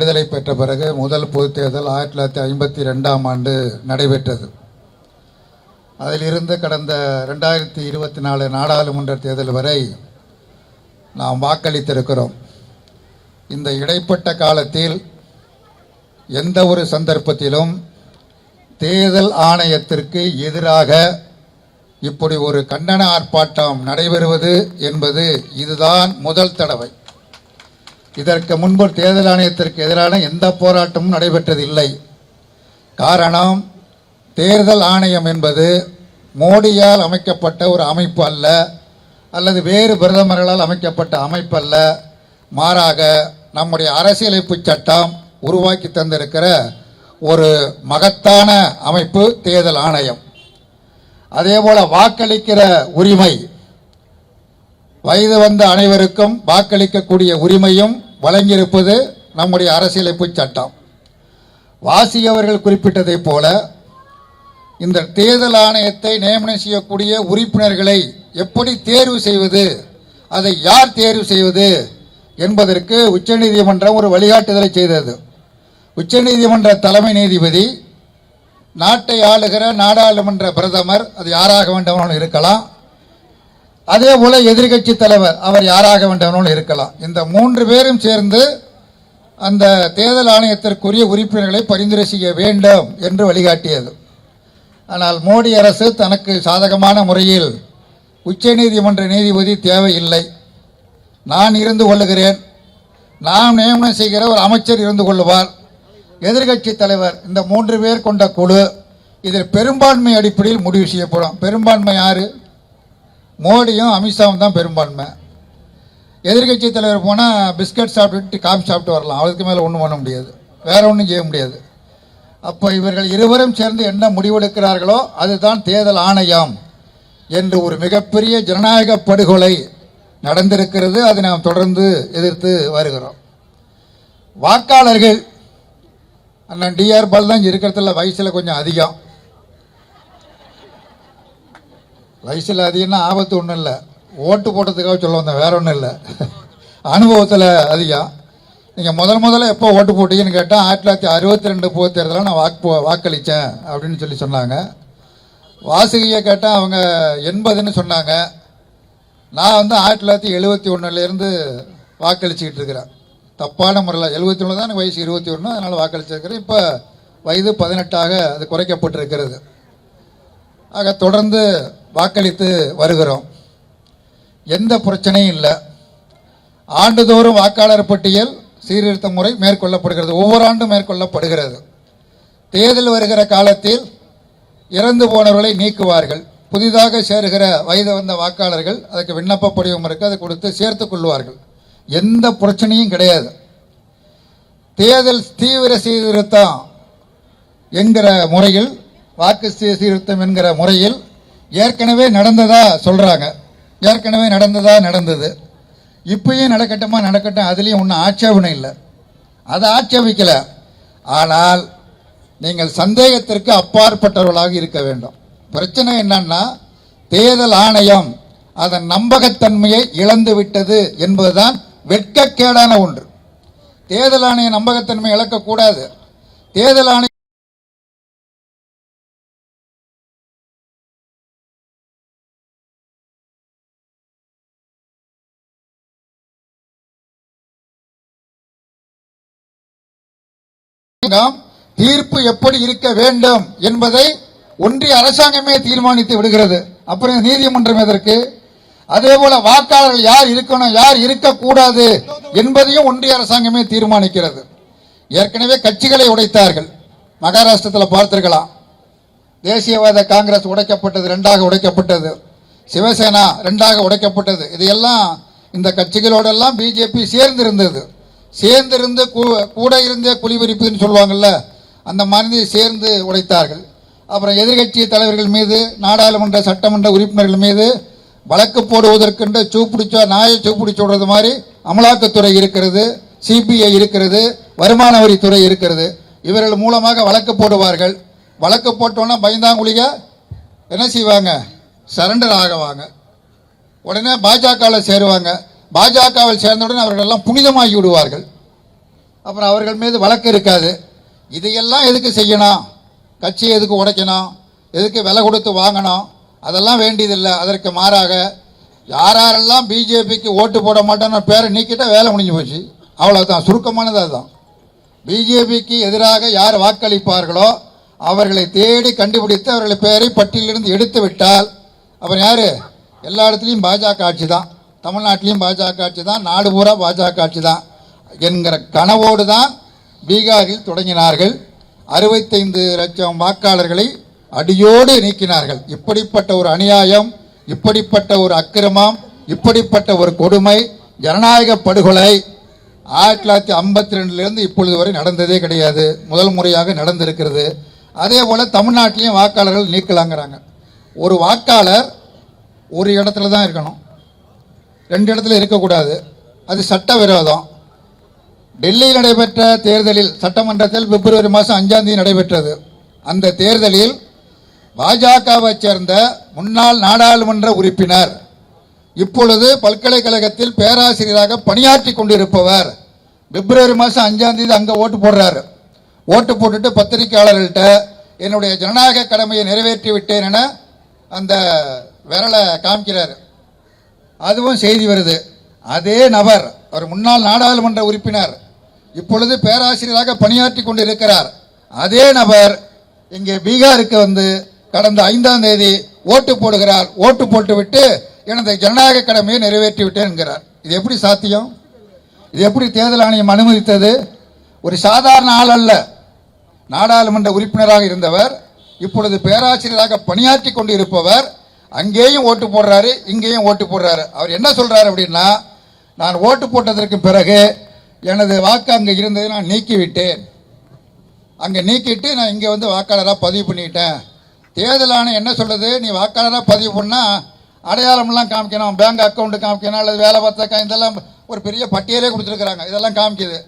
விடுதலை பெற்ற பிறகு முதல் பொதுத் தேர்தல் 1952ஆம் ஆண்டு நடைபெற்றது. அதிலிருந்து கடந்த 2024 நாடாளுமன்ற தேர்தல் வரை நாம் வாக்களித்திருக்கிறோம். இந்த இடைப்பட்ட காலத்தில் எந்த ஒரு சந்தர்ப்பத்திலும் தேர்தல் ஆணையத்திற்கு எதிராக இப்படி ஒரு கண்டன ஆர்ப்பாட்டம் நடைபெறுவது என்பது இதுதான் முதல் தடவை. இதற்கு முன்பு தேர்தல் ஆணையத்திற்கு எதிரான எந்த போராட்டமும் நடைபெற்றதில்லை. காரணம், தேர்தல் ஆணையம் என்பது மோடியால் அமைக்கப்பட்ட ஒரு அமைப்பு அல்ல, அல்லது வேறு பிரதமர்களால் அமைக்கப்பட்ட அமைப்பு அல்ல. மாறாக நம்முடைய அரசியலமைப்பு சட்டம் உருவாக்கி தந்திருக்கிற ஒரு மகத்தான அமைப்பு தேர்தல் ஆணையம். அதேபோல வாக்களிக்கிற உரிமை, வயது வந்த அனைவருக்கும் வாக்களிக்கக்கூடிய உரிமையும் வழங்கியிருப்பது நம்முடைய அரசியலமைப்பு சட்டம். வாசி அவர்கள் குறிப்பிட்டதை போல இந்த தேர்தல் ஆணையத்தை நியமனம் செய்யக்கூடிய உறுப்பினர்களை எப்படி தேர்வு செய்வது, அதை யார் தேர்வு செய்வது என்பதற்கு உச்சநீதிமன்றம் ஒரு வழிகாட்டுதலை செய்தது. உச்சநீதிமன்ற தலைமை நீதிபதி நாட்டை ஆளுகிற நாடாளுமன்ற பிரதமர், அது யாராக வேண்டுமானாலும் இருக்கலாம். அதே போல எதிர்கட்சி தலைவர், அவர் யாராக வேண்டுமானாலும் இருக்கலாம். இந்த 3 பேரும் சேர்ந்து அந்த தேர்தல் ஆணையத்திற்குரிய உறுப்பினர்களை பரிந்துரை செய்ய வேண்டும் என்று வழிகாட்டியது. ஆனால் மோடி அரசு தனக்கு சாதகமான முறையில் உச்சநீதிமன்ற நீதிபதி தேவையில்லை, நான் இருந்து கொள்ளுகிறேன், நான் நியமனம் செய்கிற ஒரு அமைச்சர் இருந்து கொள்ளுவார், எதிர்கட்சி தலைவர், இந்த 3 பேர் கொண்ட குழு, இதில் பெரும்பான்மை அடிப்படையில் முடிவு செய்யப்படும். பெரும்பான்மை யாரு? மோடியும் அமித்ஷாவும் தான் பெரும்பான்மை. எதிர்கட்சி தலைவர் போனால் பிஸ்கட் சாப்பிட்டு காஃபி சாப்பிட்டு வரலாம், அதுக்கு மேலே ஒன்றும் பண்ண முடியாது, வேற ஒன்றும் செய்ய முடியாது. அப்போ இவர்கள் இருவரும் சேர்ந்து என்ன முடிவெடுக்கிறார்களோ அதுதான் தேர்தல் ஆணையம் என்று ஒரு மிகப்பெரிய ஜனநாயக படுகொலை நடந்திருக்கிறது. அதை நாம் தொடர்ந்து எதிர்த்து வருகிறோம். வாக்காளர்கள் அண்ணன் டிஆர் பால் தான் இருக்கிறதுல வயசில் கொஞ்சம் அதிகம். வயசில் அதிகம்னா ஆபத்து ஒன்றும் இல்லை, ஓட்டு போட்டதுக்காக சொல்ல வந்தேன், வேற ஒன்றும் இல்லை. அனுபவத்தில் அதிகம். நீங்கள் முதல்ல எப்போ ஓட்டு போட்டீங்கன்னு கேட்டால் 1962 பொதுத் தேர்தலில் நான் வாக்களித்தேன் அப்படின்னு சொல்லி சொன்னாங்க. வாசுகியை கேட்டால் அவங்க 80ன்னு சொன்னாங்க. நான் 1971 வாக்களிச்சுக்கிட்டு இருக்கிறேன். தப்பான முறையில் 71 தான் எனக்கு வயசு 21, அதனால் வாக்களிச்சிருக்கிறேன். இப்போ வயது 18ஆக அது குறைக்கப்பட்டிருக்கிறது. ஆக தொடர்ந்து வாக்களித்து வருகிறோம். எந்த பிரச்சனையும் இல்லை. ஆண்டுதோறும் வாக்காளர் பட்டியல் சீர்திருத்த முறை மேற்கொள்ளப்படுகிறது, ஒவ்வொரு ஆண்டும் மேற்கொள்ளப்படுகிறது. தேர்தல் வருகிற காலத்தில் இறந்து போனவர்களை நீக்குவார்கள். புதிதாக சேருகிற வயது வந்த வாக்காளர்கள் அதுக்கு விண்ணப்ப படிவம் இருக்கு, அதை கொடுத்து சேர்த்து கொள்வார்கள். எந்த பிரச்சனையும் கிடையாது. தேர்தல் தீவிர சீர்திருத்தம் என்கிற முறையில், வாக்கு சீர்திருத்தம் என்கிற முறையில் ஏற்கனவே நடந்ததா சொல்றாங்க. ஏற்கனவே நடந்தது. இப்பயும் நடக்கட்டும், அதுலேயும் ஒன்றும் ஆட்சேபனை இல்லை, அதை ஆட்சேபிக்கல. ஆனால் நீங்கள் சந்தேகத்திற்கு அப்பாற்பட்டவர்களாக இருக்க வேண்டும். பிரச்சனை என்னன்னா, தேர்தல் ஆணையம் அதன் நம்பகத்தன்மையை இழந்து விட்டது என்பதுதான் வெட்கக்கேடான ஒன்று. தேர்தல் ஆணைய நம்பகத்தன்மை இழக்கக்கூடாது. தேர்தல் ஆணையம் தீர்ப்பு எப்படி இருக்க வேண்டும் என்பதை ஒன்றிய அரசாங்கமே தீர்மானித்து விடுகிறது. அப்புறம் நீதிமன்றம் எதற்கு? அதே போல வாக்காளர்கள் யார் இருக்கணும், யார் இருக்கக்கூடாது என்பதையும் ஒன்றிய அரசாங்கமே தீர்மானிக்கிறது. ஏற்கனவே கட்சிகளை உடைத்தார்கள். மகாராஷ்டிரத்தில் பார்த்திருக்கலாம். தேசியவாத காங்கிரஸ் உடைக்கப்பட்டது, 2ஆக உடைக்கப்பட்டது. சிவசேனா 2ஆக உடைக்கப்பட்டது. இதையெல்லாம் இந்த கட்சிகளோடெல்லாம் பிஜேபி சேர்ந்திருந்து கூட இருந்தே குளிபறிப்புன்னு சொல்லுவாங்கல்ல, அந்த மாதிரி சேர்ந்து உடைத்தார்கள். அப்புறம் எதிர்கட்சி தலைவர்கள் மீது, நாடாளுமன்ற சட்டமன்ற உறுப்பினர்கள் மீது வழக்கு போடுவதற்கென்று நாயை சூப்பிடிச்சு விடுறது மாதிரி அமலாக்கத்துறை இருக்கிறது, சிபிஐ இருக்கிறது, வருமான வரித்துறை இருக்கிறது. இவர்கள் மூலமாக வழக்கு போடுவார்கள். வழக்கு போட்டோன்னா பயந்தாங்குழிக என்ன செய்வாங்க? சரண்டர் ஆகுவாங்க. உடனே பாஜகவில் சேருவாங்க. பாஜகவில் சேர்ந்தவுடன் அவர்களெல்லாம் புனிதமாகி விடுவார்கள். அப்புறம் அவர்கள் மீது வழக்கு இருக்காது. இதையெல்லாம் எதுக்கு செய்யணும்? கட்சியை எதுக்கு உடைக்கணும்? எதுக்கு விலை கொடுத்து வாங்கணும்? அதெல்லாம் வேண்டியதில்லை. அதற்கு மாறாக யாரெல்லாம் பிஜேபிக்கு ஓட்டு போட மாட்டோன்னு பேரை நீக்கிட்ட வேலை முடிஞ்சு போச்சு. அவ்வளோதான், சுருக்கமானது அதுதான். பிஜேபிக்கு எதிராக யார் வாக்களிப்பார்களோ அவர்களை தேடி கண்டுபிடித்து அவர்களை பெயரை பட்டியலிருந்து எடுத்து விட்டால் அப்புறம் யார்? எல்லா இடத்துலையும் பாஜக ஆட்சி தான், தமிழ்நாட்டிலையும் பாஜக ஆட்சி தான், நாடு பூரா பாஜக ஆட்சி தான் என்கிற கனவோடு தான் பீகாரில் தொடங்கினார்கள். 65 லட்சம் வாக்காளர்களை அடியோடு நீக்கினார்கள். இப்படிப்பட்ட ஒரு அநியாயம், இப்படிப்பட்ட ஒரு அக்கிரமம், இப்படிப்பட்ட ஒரு கொடுமை, ஜனநாயக படுகொலை 1952 இப்பொழுது வரை நடந்ததே கிடையாது. முதல் முறையாக நடந்திருக்கிறது. அதே போல் தமிழ்நாட்டிலையும் வாக்காளர்கள் நீக்கலாங்கிறாங்க. ஒரு வாக்காளர் ஒரு இடத்துல தான் இருக்கணும், 2 இடத்துல இருக்கக்கூடாது. அது சட்டவிரோதம். டெல்லியில் நடைபெற்ற தேர்தலில், சட்டமன்றத்தில் பிப்ரவரி மாதம் 5ஆம் தேதி நடைபெற்றது. அந்த தேர்தலில் பாஜகவை சேர்ந்த முன்னாள் நாடாளுமன்ற உறுப்பினர், இப்பொழுது பல்கலைக்கழகத்தில் பேராசிரியராக பணியாற்றி கொண்டிருப்பவர், பிப்ரவரி மாதம் 5ஆம் தேதி அங்கே ஓட்டு போடுறாரு. ஓட்டு போட்டுட்டு பத்திரிகையாளர்கள்ட்ட என்னுடைய ஜனநாயக கடமையை நிறைவேற்றி விட்டேன் என அந்த விரலை காமிக்கிறார். அதுவும் செய்தி வருது. அதே நபர், அவர் முன்னாள் நாடாளுமன்ற உறுப்பினர், இப்பொழுது பேராசிரியராக பணியாற்றி கொண்டிருக்கிறார். அதே நபர் இங்கே பீகாருக்கு வந்து கடந்த 5ஆம் தேதி ஓட்டு போடுகிறார். ஓட்டு போட்டுவிட்டு எனது ஜனநாயக கடமையை நிறைவேற்றி விட்டேன் என்கிறார். இது எப்படி சாத்தியம்? இது எப்படி தேர்தல் ஆணையம் அனுமதித்தது? ஒரு சாதாரண ஆள் அல்ல, நாடாளுமன்ற உறுப்பினராக இருந்தவர், இப்பொழுது பேராசிரியராக பணியாற்றி கொண்டு இருப்பவர் அங்கேயும் ஓட்டு போடுறாரு, இங்கேயும் ஓட்டு போடுறாரு. அவர் என்ன சொல்றாரு அப்படின்னா, நான் ஓட்டு போட்டதற்கு பிறகு எனது வாக்கு அங்கே இருந்ததை நான் நீக்கிவிட்டேன், அங்கே நீக்கிட்டு நான் இங்கே வந்து வாக்காளராக பதிவு பண்ணிக்கிட்டேன். தேர்தல் ஆணையம் என்ன சொல்றது? நீ வாக்காளராக பதிவு பண்ணால் அடையாளம்லாம் காமிக்கணும், பேங்க் அக்கௌண்ட் காமிக்கணும், அல்லது வேலை பார்த்த இதெல்லாம் ஒரு பெரிய பட்டியலே கொடுத்துருக்குறாங்க, இதெல்லாம் காமிக்குது.